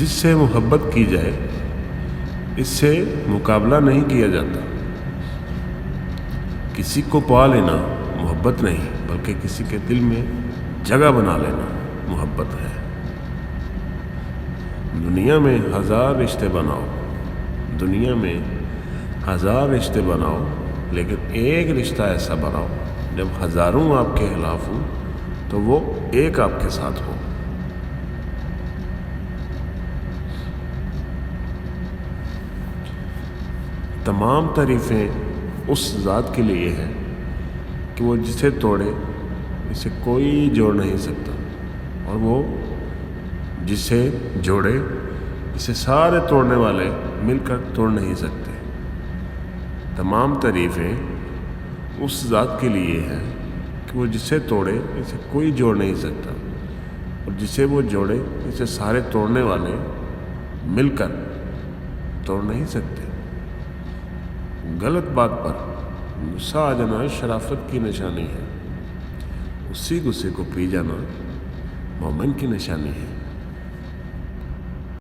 جس سے محبت کی جائے اس سے مقابلہ نہیں کیا جاتا. کسی کو پا لینا محبت نہیں بلکہ کسی کے دل میں جگہ بنا لینا محبت ہے. دنیا میں ہزار رشتے بناؤ، دنیا میں ہزار رشتے بناؤ، لیکن ایک رشتہ ایسا بناؤ جب ہزاروں آپ کے خلاف ہوں تو وہ ایک آپ کے ساتھ ہو. تمام تعریفیں اس ذات کے لیے ہیں کہ وہ جسے توڑے اسے کوئی جوڑ نہیں سکتا، اور وہ جسے جوڑے اسے سارے توڑنے والے مل کر توڑ نہیں سکتے. تمام تعریفیں اس ذات کے لیے ہیں کہ وہ جسے توڑے اسے کوئی جوڑ نہیں سکتا، اور جسے وہ جوڑے اسے سارے توڑنے والے مل کر توڑ نہیں سکتے. غلط بات پر غصہ آ جانا شرافت کی نشانی ہے، اسی غصے کو پی جانا مومن کی نشانی ہے.